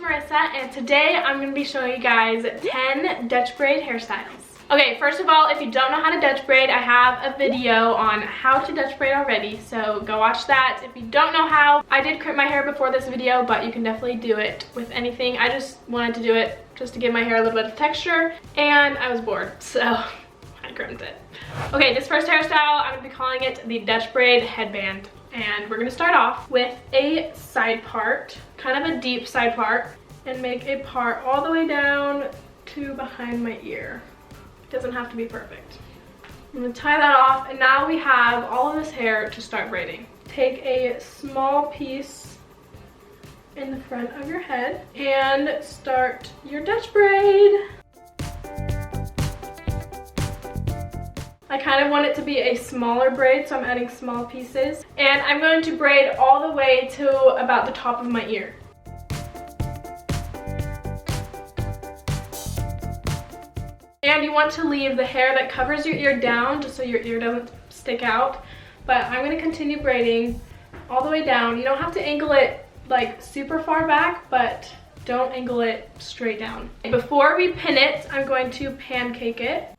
Marissa, and today I'm going to be showing you guys 10 Dutch braid hairstyles. Okay, first of all, if you don't know how to Dutch braid, I have a video on how to Dutch braid already, so go watch that. If you don't know how, I did crimp my hair before this video, but you can definitely do it with anything. I just wanted to do it just to give my hair a little bit of texture, and I was bored, so I crimped it. Okay, this first hairstyle, I'm going to be calling it the Dutch Braid Headband. And we're going to start off with a side part, kind of a deep side part, and make a part all the way down to behind my ear. It doesn't have to be perfect. I'm going to tie that off, and now we have all of this hair to start braiding. Take a small piece in the front of your head and start your Dutch braid. I kind of want it to be a smaller braid, so I'm adding small pieces. And I'm going to braid all the way to about the top of my ear. And you want to leave the hair that covers your ear down, just so your ear doesn't stick out. But I'm going to continue braiding all the way down. You don't have to angle it like super far back, but don't angle it straight down. Before we pin it, I'm going to pancake it.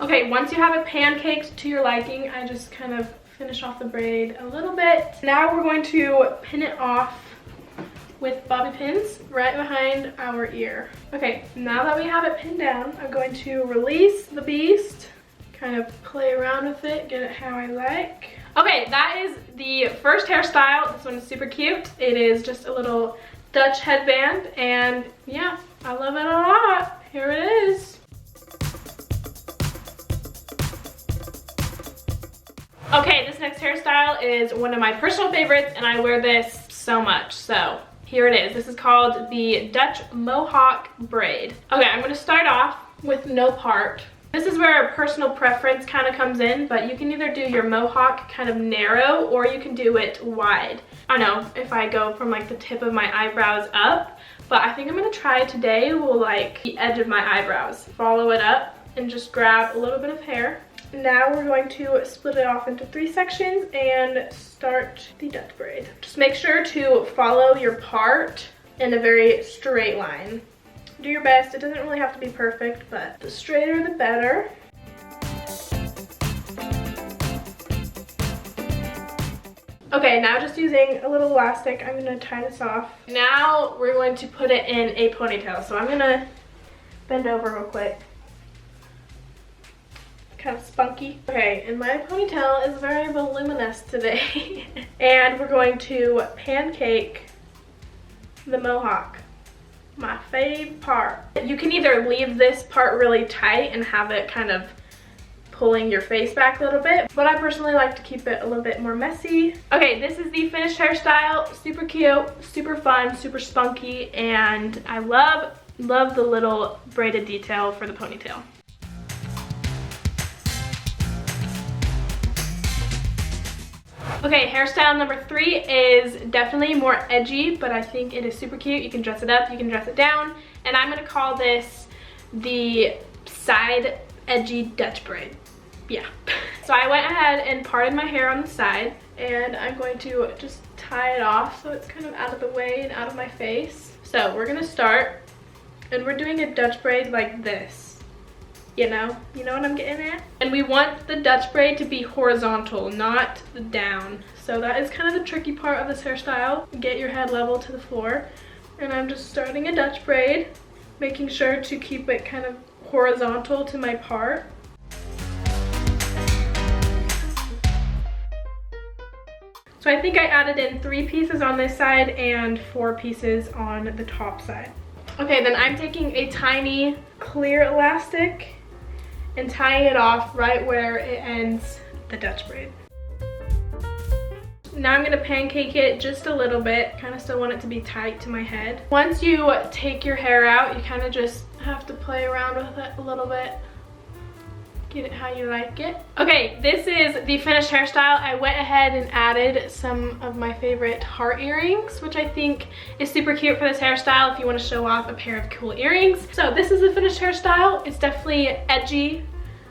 Okay, once you have it pancaked to your liking, I just kind of finish off the braid a little bit. Now we're going to pin it off with bobby pins right behind our ear. Okay, now that we have it pinned down, I'm going to release the beast, kind of play around with it, get it how I like. Okay, that is the first hairstyle. This one is super cute. It is just a little Dutch headband, and yeah, I love it a lot. Here it is. Okay, this next hairstyle is one of my personal favorites, and I wear this so much, so here it is. This is called the Dutch Mohawk braid. Okay, I'm going to start off with no part. This is where personal preference kind of comes in, but you can either do your mohawk kind of narrow, or you can do it wide. I know if I go from like the tip of my eyebrows up, but I think I'm going to try today with like the edge of my eyebrows. Follow it up and just grab a little bit of hair. Now we're going to split it off into 3 sections and start the Dutch braid. Just make sure to follow your part in a very straight line. Do your best. It doesn't really have to be perfect, but the straighter the better. Okay, now just using a little elastic, I'm going to tie this off. Now we're going to put it in a ponytail. So I'm going to bend over real quick. Kind of spunky. Okay, and my ponytail is very voluminous today. And we're going to pancake the mohawk, my fave part. You can either leave this part really tight and have it kind of pulling your face back a little bit, but I personally like to keep it a little bit more messy. Okay, this is the finished hairstyle. Super cute, super fun, super spunky, and I love the little braided detail for the ponytail. Okay, hairstyle number 3 is definitely more edgy, but I think it is super cute. You can dress it up, you can dress it down, and I'm going to call this the side edgy Dutch braid. Yeah. So I went ahead and parted my hair on the side, and I'm going to just tie it off so it's kind of out of the way and out of my face. So we're going to start, and we're doing a Dutch braid like this. You know what I'm getting at? And we want the Dutch braid to be horizontal, not down. So that is kind of the tricky part of this hairstyle. Get your head level to the floor. And I'm just starting a Dutch braid, making sure to keep it kind of horizontal to my part. So I think I added in 3 pieces on this side and 4 pieces on the top side. Okay, then I'm taking a tiny clear elastic and tying it off right where it ends the Dutch braid. Now I'm going to pancake it just a little bit. Kind of still want it to be tight to my head. Once you take your hair out, you kind of just have to play around with it a little bit. Get it how you like it. Okay, this is the finished hairstyle. I went ahead and added some of my favorite heart earrings, which I think is super cute for this hairstyle if you want to show off a pair of cool earrings. So this is the finished hairstyle. It's definitely edgy,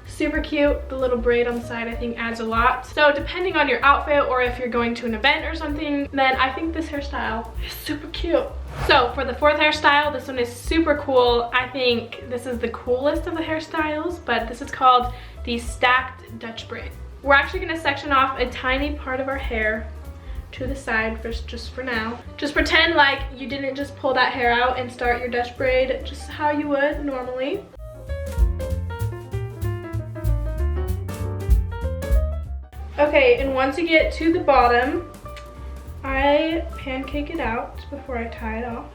Super cute. The little braid on the side I think adds a lot. So depending on your outfit or if you're going to an event or something, then I think this hairstyle is super cute. So for the fourth hairstyle, this one is super cool. I think this is the coolest of the hairstyles, but this is called the stacked Dutch braid. We're actually gonna section off a tiny part of our hair to the side just for now. Just pretend like you didn't just pull that hair out and start your Dutch braid just how you would normally. Okay, and once you get to the bottom, I pancake it out before I tie it off.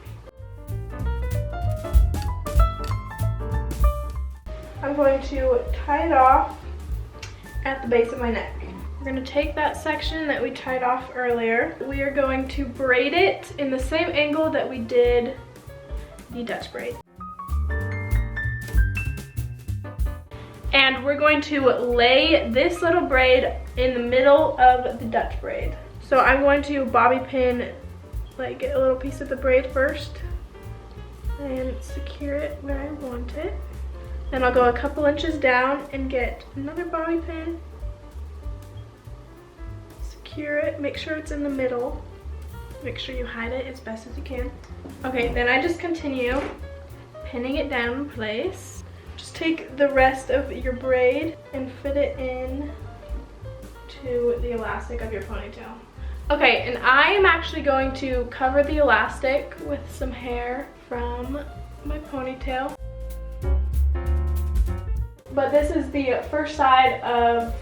I'm going to tie it off at the base of my neck. We're going to take that section that we tied off earlier. We are going to braid it in the same angle that we did the Dutch braid. And we're going to lay this little braid in the middle of the Dutch braid. So I'm going to bobby pin, like get a little piece of the braid first and secure it where I want it. Then I'll go a couple inches down and get another bobby pin, secure it, make sure it's in the middle. Make sure you hide it as best as you can. Okay, then I just continue pinning it down in place. Just take the rest of your braid and fit it in to the elastic of your ponytail. Okay, and I am actually going to cover the elastic with some hair from my ponytail. But this is the first side of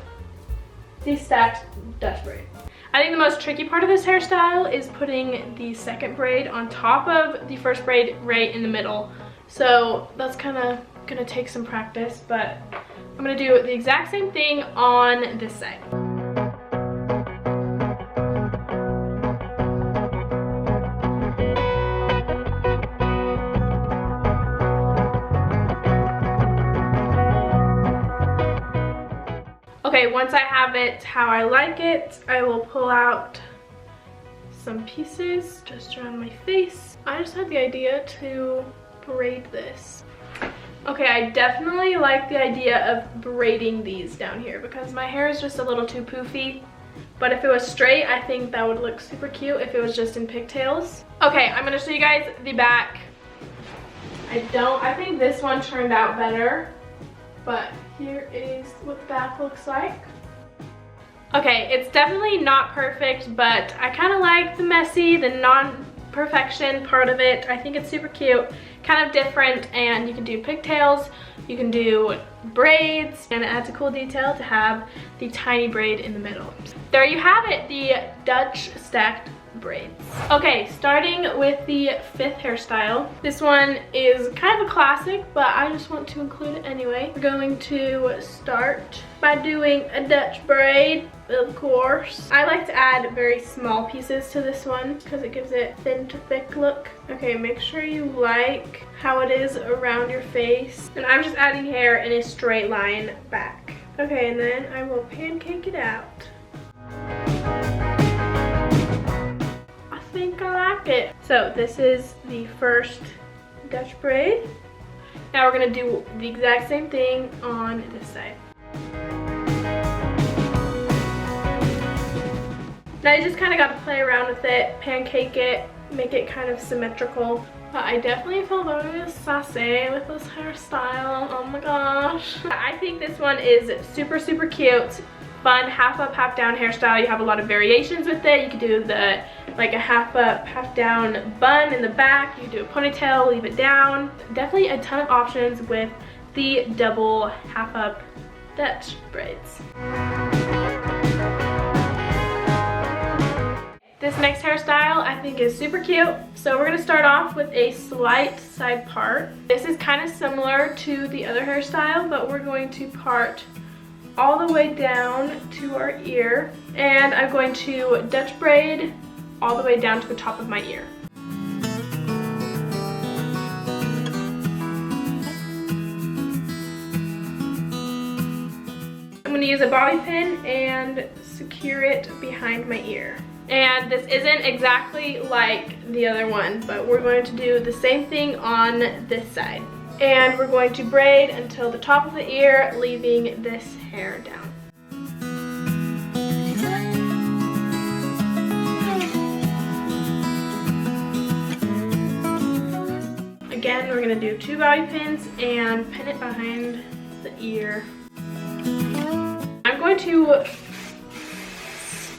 the stacked Dutch braid. I think the most tricky part of this hairstyle is putting the second braid on top of the first braid right in the middle. So that's kind of gonna take some practice, but I'm gonna do the exact same thing on this side. Okay, once I have it how I like it, I will pull out some pieces just around my face. I just had the idea to braid this. Okay, I definitely like the idea of braiding these down here because my hair is just a little too poofy. But if it was straight, I think that would look super cute if it was just in pigtails. Okay, I'm gonna show you guys the back. I think this one turned out better, but here is what the back looks like. Okay, it's definitely not perfect, but I kind of like the messy, the non-perfection part of it. I think it's super cute, kind of different, and you can do pigtails, you can do braids, and it adds a cool detail to have the tiny braid in the middle. There you have it, the Dutch stacked braids. Okay, starting with the fifth hairstyle. This one is kind of a classic, but I just want to include it anyway. We're going to start by doing a Dutch braid, of course. I like to add very small pieces to this one because it gives it thin to thick look. Okay, make sure you like how it is around your face. And I'm just adding hair in a straight line back. Okay, and then I will pancake it out. I think I like it. So this is the first Dutch braid. Now we're gonna do the exact same thing on this side. Now you just kind of got to play around with it, pancake it, make it kind of symmetrical. But I definitely feel very sassy with this hairstyle. Oh my gosh. I think this one is super, super cute. Fun half up, half down hairstyle. You have a lot of variations with it. You could do the like a half up, half down bun in the back. You could do a ponytail, leave it down. Definitely a ton of options with the double half up Dutch braids. This next hairstyle I think is super cute. So we're gonna start off with a slight side part. This is kind of similar to the other hairstyle, but we're going to part all the way down to our ear. And I'm going to Dutch braid all the way down to the top of my ear. I'm gonna use a bobby pin and secure it behind my ear. And this isn't exactly like the other one, but we're going to do the same thing on this side. And we're going to braid until the top of the ear, leaving this hair down. Again, we're gonna do 2 bobby pins and pin it behind the ear. I'm going to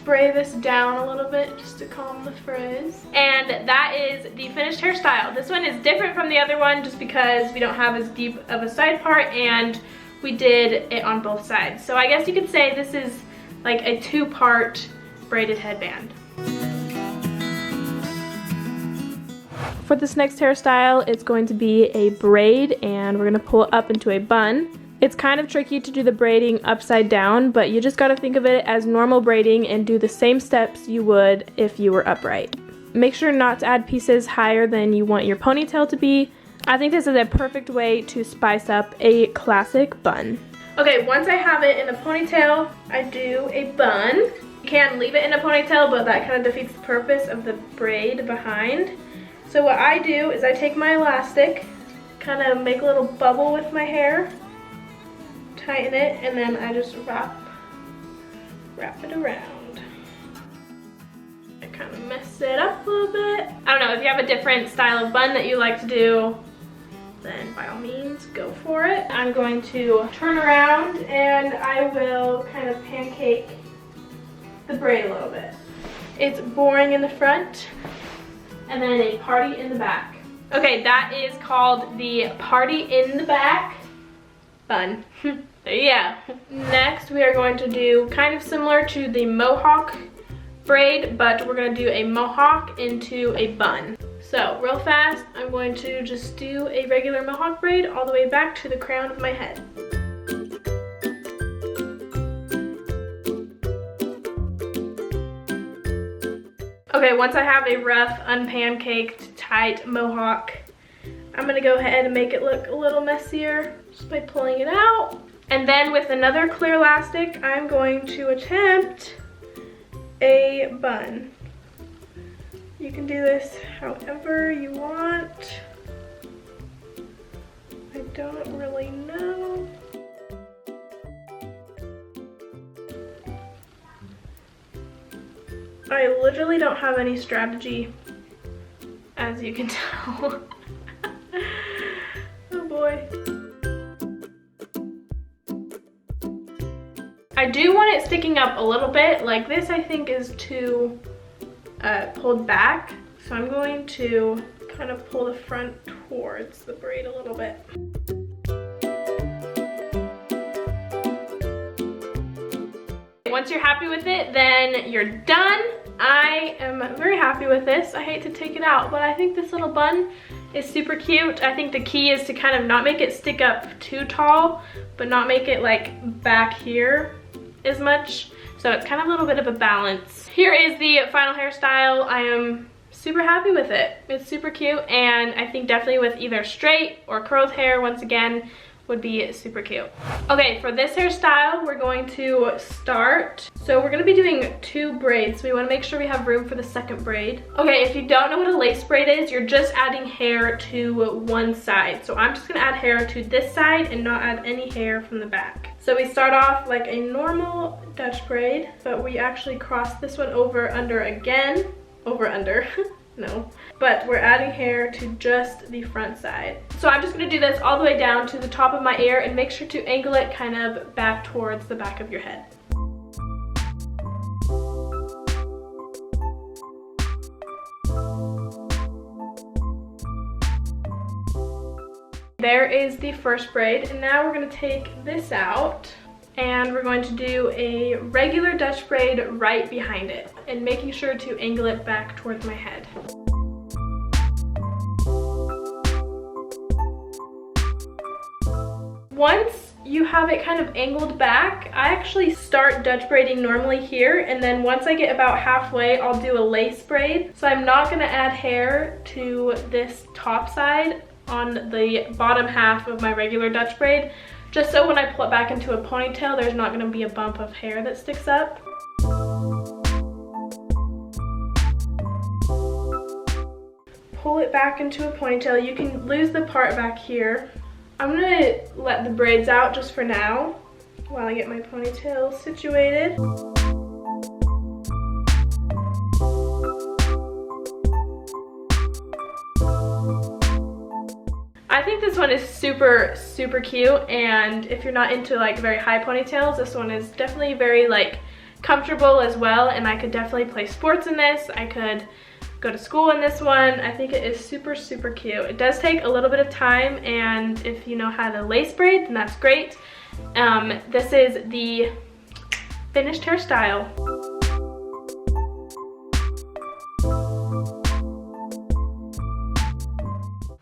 spray this down a little bit just to calm the frizz. And that is the finished hairstyle. This one is different from the other one just because we don't have as deep of a side part and we did it on both sides. So I guess you could say this is like a 2-part braided headband. For this next hairstyle, it's going to be a braid and we're gonna pull it up into a bun. It's kind of tricky to do the braiding upside down, but you just gotta think of it as normal braiding and do the same steps you would if you were upright. Make sure not to add pieces higher than you want your ponytail to be. I think this is a perfect way to spice up a classic bun. Okay, once I have it in a ponytail, I do a bun. You can leave it in a ponytail, but that kind of defeats the purpose of the braid behind. So what I do is I take my elastic, kind of make a little bubble with my hair, tighten it, and then I just wrap it around. I kind of mess it up a little bit. I don't know, if you have a different style of bun that you like to do, then by all means, go for it. I'm going to turn around and I will kind of pancake the braid a little bit. It's boring in the front and then a party in the back. Okay, that is called the party in the back bun. Yeah. Next, we are going to do kind of similar to the Mohawk braid, but we're going to do a Mohawk into a bun. So, real fast, I'm going to just do a regular Mohawk braid all the way back to the crown of my head. Okay, once I have a rough, unpancaked, tight Mohawk, I'm going to go ahead and make it look a little messier just by pulling it out. And then with another clear elastic, I'm going to attempt a bun. You can do this however you want. I don't really know. I literally don't have any strategy, as you can tell. Oh boy. I do want it sticking up a little bit. Like this I think is too pulled back. So I'm going to kind of pull the front towards the braid a little bit. Once you're happy with it, then you're done. I am very happy with this. I hate to take it out, but I think this little bun is super cute. I think the key is to kind of not make it stick up too tall, but not make it like back here as much. So it's kind of a little bit of a balance. Here is the final hairstyle. I am super happy with it. It's super cute, and I think definitely with either straight or curled hair, once again, would be super cute. Okay, for this hairstyle, we're going to start. So we're gonna be doing 2 braids. So we wanna make sure we have room for the second braid. Okay, if you don't know what a lace braid is, you're just adding hair to one side. So I'm just gonna add hair to this side and not add any hair from the back. So we start off like a normal Dutch braid, but we actually cross this one over under again. Over under, no. But we're adding hair to just the front side. So I'm just gonna do this all the way down to the top of my ear and make sure to angle it kind of back towards the back of your head. There is the first braid, and now we're gonna take this out and we're going to do a regular Dutch braid right behind it and making sure to angle it back towards my head. Once you have it kind of angled back, I actually start Dutch braiding normally here, and then once I get about halfway, I'll do a lace braid. So I'm not gonna add hair to this top side on the bottom half of my regular Dutch braid, just so when I pull it back into a ponytail, there's not gonna be a bump of hair that sticks up. Pull it back into a ponytail. You can lose the part back here I'm gonna let the braids out just for now while I get my ponytail situated. I think this one is super, super cute, and if you're not into like very high ponytails, this one is definitely very like comfortable as well, and I could definitely play sports in this. I could go to school in this one. I think it is super, super cute. It does take a little bit of time, and if you know how to lace braid, then that's great. This is the finished hairstyle.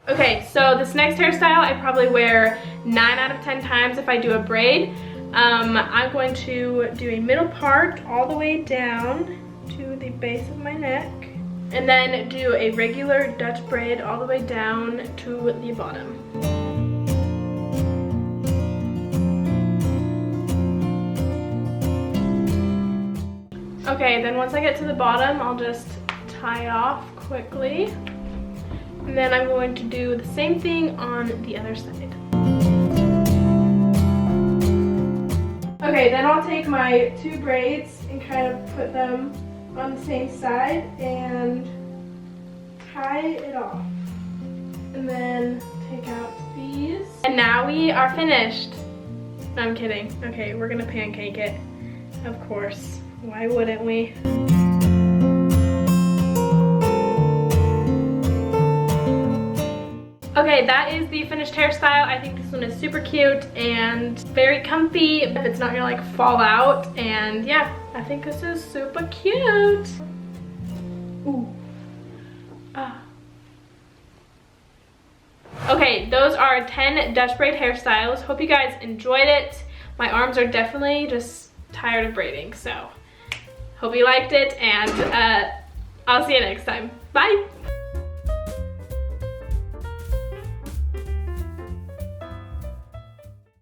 Okay, so this next hairstyle I probably wear 9 out of 10 times if I do a braid. I'm going to do a middle part all the way down to the base of my neck, and then do a regular Dutch braid all the way down to the bottom. Okay, then once I get to the bottom, I'll just tie it off quickly. And then I'm going to do the same thing on the other side. Okay, then I'll take my 2 braids and kind of put them on the same side and tie it off. And then take out these. And now we are finished. No, I'm kidding. Okay, we're gonna pancake it. Of course. Why wouldn't we? Okay, that is the finished hairstyle. I think this one is super cute and very comfy. It's not gonna like fall out, and yeah, I think this is super cute. Ooh. Ah. Okay, those are 10 Dutch braid hairstyles. Hope you guys enjoyed it. My arms are definitely just tired of braiding, so hope you liked it, and I'll see you next time. Bye!